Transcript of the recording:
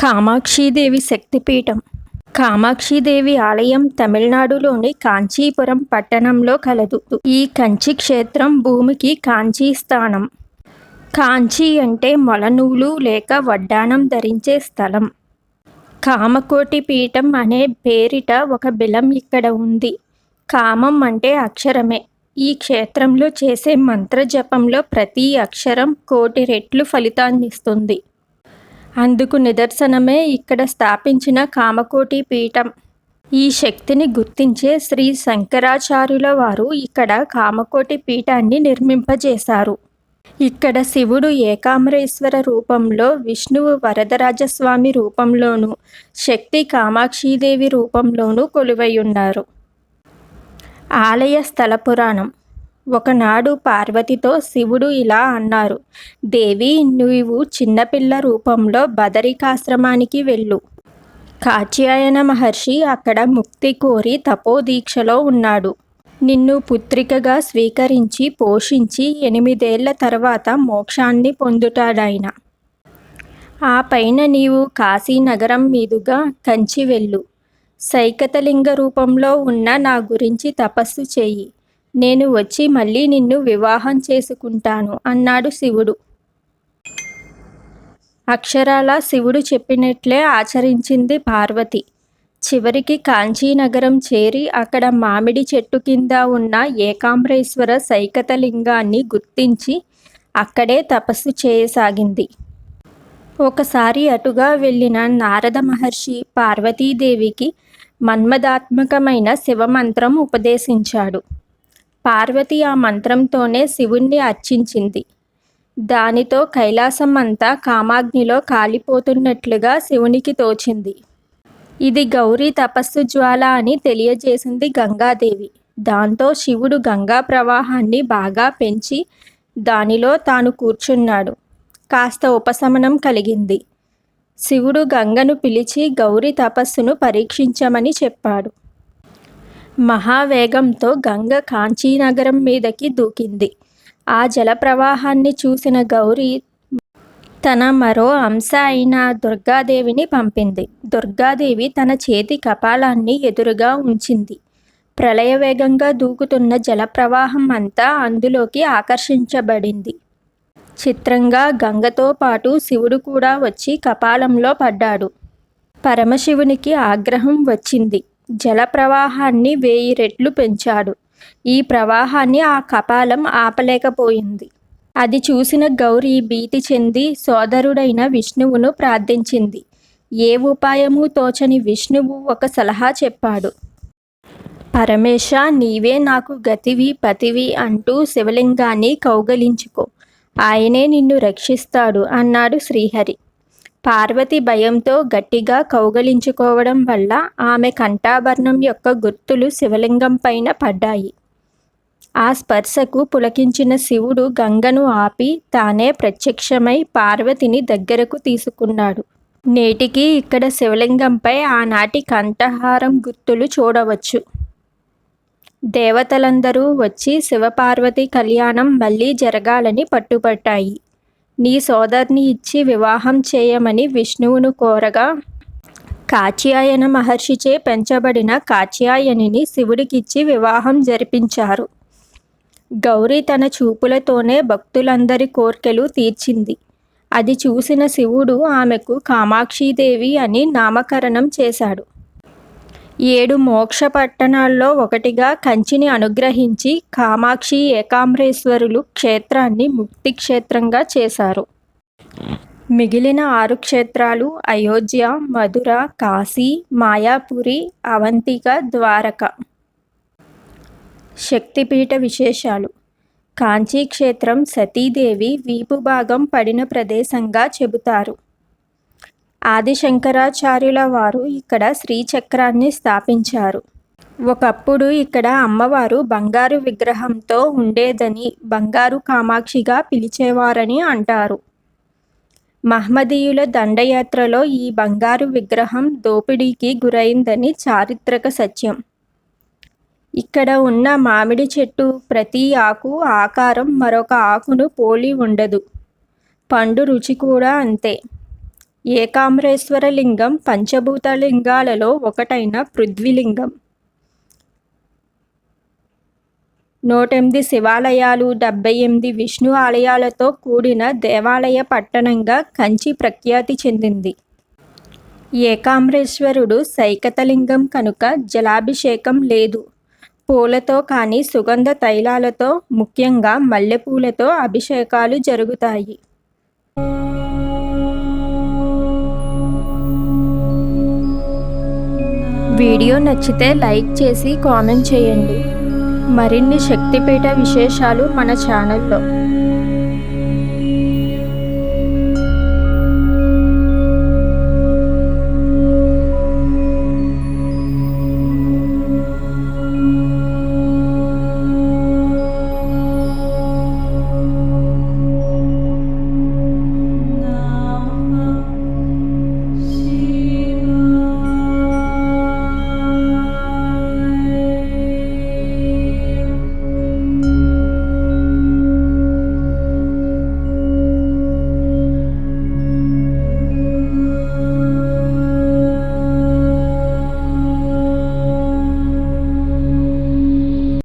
కామాక్షీదేవి శక్తిపీఠం. కామాక్షీదేవి ఆలయం తమిళనాడులోని కాంచీపురం పట్టణంలో కలదు. ఈ కంచి క్షేత్రం భూమికి కాంచీ స్థానం. కాంచీ అంటే మొలనూలు లేక వడ్డాణం ధరించే స్థలం. కామకోటి పీఠం అనే పేరిట ఒక బిలం ఇక్కడ ఉంది. కామం అంటే అక్షరమే. ఈ క్షేత్రంలో చేసే మంత్ర జపంలో ప్రతి అక్షరం 1,000,000 రెట్లు ఫలితాన్నిస్తుంది. అందుకు నిదర్శనమే ఇక్కడ స్థాపించిన కామకోటి పీఠం. ఈ శక్తిని గుర్తించే శ్రీ శంకరాచార్యుల వారు ఇక్కడ కామకోటి పీఠాన్ని నిర్మింపజేశారు. ఇక్కడ శివుడు ఏకాంబరేశ్వర రూపంలో, విష్ణువు వరదరాజస్వామి రూపంలోనూ, శక్తి కామాక్షీదేవి రూపంలోనూ కొలువైయున్నారు. ఆలయ స్థల పురాణం. ఒకనాడు పార్వతితో శివుడు ఇలా అన్నారు: దేవి, నీవు చిన్నపిల్ల రూపంలో బదరికాశ్రమానికి వెళ్ళు. కాత్యాయన మహర్షి అక్కడ ముక్తి కోరి తపోదీక్షలో ఉన్నాడు. నిన్ను పుత్రికగా స్వీకరించి పోషించి 8 ఏళ్ల తర్వాత మోక్షాన్ని పొందుతాడాయన. ఆ పైన నీవు కాశీనగరం మీదుగా కంచి వెళ్ళు. సైకతలింగ రూపంలో ఉన్న నా గురించి తపస్సు చెయ్యి. నేను వచ్చి మళ్ళీ నిన్ను వివాహం చేసుకుంటాను అన్నాడు శివుడు. అక్షరాలా శివుడు చెప్పినట్లే ఆచరించింది పార్వతి. చివరికి కాంచీనగరం చేరి అక్కడ మామిడి చెట్టు కింద ఉన్న ఏకాంబరేశ్వర సైకతలింగాన్ని గుర్తించి అక్కడే తపస్సు చేయసాగింది. ఒకసారి అటుగా వెళ్ళిన నారద మహర్షి పార్వతీదేవికి మన్మదాత్మకమైన శివమంత్రం ఉపదేశించాడు. పార్వతి ఆ మంత్రంతోనే శివుణ్ణి అర్చించింది. దానితో కైలాసం అంతా కామాగ్నిలో కాలిపోతున్నట్లుగా శివునికి తోచింది. ఇది గౌరీ తపస్సు జ్వాల అని తెలియజేసింది గంగాదేవి. దాంతో శివుడు గంగా ప్రవాహాన్ని బాగా పెంచి దానిలో తాను కూర్చున్నాడు. కాస్త ఉపశమనం కలిగింది. శివుడు గంగను పిలిచి గౌరీ తపస్సును పరీక్షించమని చెప్పాడు. మహావేగంతో గంగ కాంచీనగరం మీదకి దూకింది. ఆ జలప్రవాహాన్ని చూసిన గౌరీ తన మరో అంశ అయిన దుర్గాదేవిని పంపింది. దుర్గాదేవి తన చేతి కపాలాన్ని ఎదురుగా ఉంచింది. ప్రళయవేగంగా దూకుతున్న జలప్రవాహం అంతా అందులోకి ఆకర్షించబడింది. చిత్రంగా గంగతో పాటు శివుడు కూడా వచ్చి కపాలంలో పడ్డాడు. పరమశివునికి ఆగ్రహం వచ్చింది. జలప్రవాహాన్ని 1000 రెట్లు పెంచాడు. ఈ ప్రవాహాన్ని ఆ కపాలం ఆపలేకపోయింది. అది చూసిన గౌరీ భీతి చెంది సోదరుడైన విష్ణువును ప్రార్థించింది. ఏ ఉపాయమూ తోచని విష్ణువు ఒక సలహా చెప్పాడు. పరమేశ, నీవే నాకు గతివి పతివి అంటూ శివలింగాన్ని కౌగలించుకో. ఆయనే నిన్ను రక్షిస్తాడు అన్నాడు శ్రీహరి. పార్వతి భయంతో గట్టిగా కౌగలించుకోవడం వల్ల ఆమె కంఠాభరణం యొక్క గుర్తులు శివలింగం పైన పడ్డాయి. ఆ స్పర్శకు పులకించిన శివుడు గంగను ఆపి తానే ప్రత్యక్షమై పార్వతిని దగ్గరకు తీసుకున్నాడు. నేటికి ఇక్కడ శివలింగంపై ఆనాటి కంఠహారం గుర్తులు చూడవచ్చు. దేవతలందరూ వచ్చి శివపార్వతి కళ్యాణం మళ్ళీ జరగాలని పట్టుపట్టాయి. నీ సోదర్ని ఇచ్చి వివాహం చేయమని విష్ణువును కోరగా కాత్యాయన మహర్షిచే పెంచబడిన కాత్యాయనిని శివుడికిచ్చి వివాహం జరిపించారు. గౌరీ తన చూపులతోనే భక్తులందరి కోర్కెలు తీర్చింది. అది చూసిన శివుడు ఆమెకు కామాక్షీదేవి అని నామకరణం చేశాడు. 7 మోక్ష పట్టణాల్లో ఒకటిగా కంచిని అనుగ్రహించి కామాక్షి ఏకాంబరేశ్వరులు క్షేత్రాన్ని ముక్తి క్షేత్రంగా చేశారు. మిగిలిన 6 క్షేత్రాలు అయోధ్య, మధుర, కాశీ, మాయాపురి, అవంతిక, ద్వారక. శక్తిపీఠ విశేషాలు. కాంచీ క్షేత్రం సతీదేవి వీపు భాగం పడిన ప్రదేశంగా చెబుతారు. ఆదిశంకరాచార్యుల వారు ఇక్కడ శ్రీచక్రాన్ని స్థాపించారు. ఒకప్పుడు ఇక్కడ అమ్మవారు బంగారు విగ్రహంతో ఉండేదని, బంగారు కామాక్షిగా పిలిచేవారని అంటారు. మహ్మదీయుల దండయాత్రలో ఈ బంగారు విగ్రహం దోపిడీకి గురైందని చారిత్రక సత్యం. ఇక్కడ ఉన్న మామిడి చెట్టు ప్రతి ఆకు ఆకారం మరొక ఆకును పోలి ఉండదు. పండు రుచి కూడా అంతే. ఏకామ్రేశ్వర లింగం పంచభూత లింగాలలో ఒకటైన పృథ్వీలింగం. 108 శివాలయాలు, 78 విష్ణు ఆలయాలతో కూడిన దేవాలయ పట్టణంగా కంచి ప్రఖ్యాతి చెందింది. ఏకామ్రేశ్వరుడు సైకతలింగం కనుక జలాభిషేకం లేదు. పూలతో కానీ సుగంధ తైలాలతో, ముఖ్యంగా మల్లెపూలతో అభిషేకాలు జరుగుతాయి. వీడియో నచ్చితే లైక్ చేసి కామెంట్ చేయండి. మరిన్ని శక్తిపీఠ విశేషాలు మన ఛానల్లో.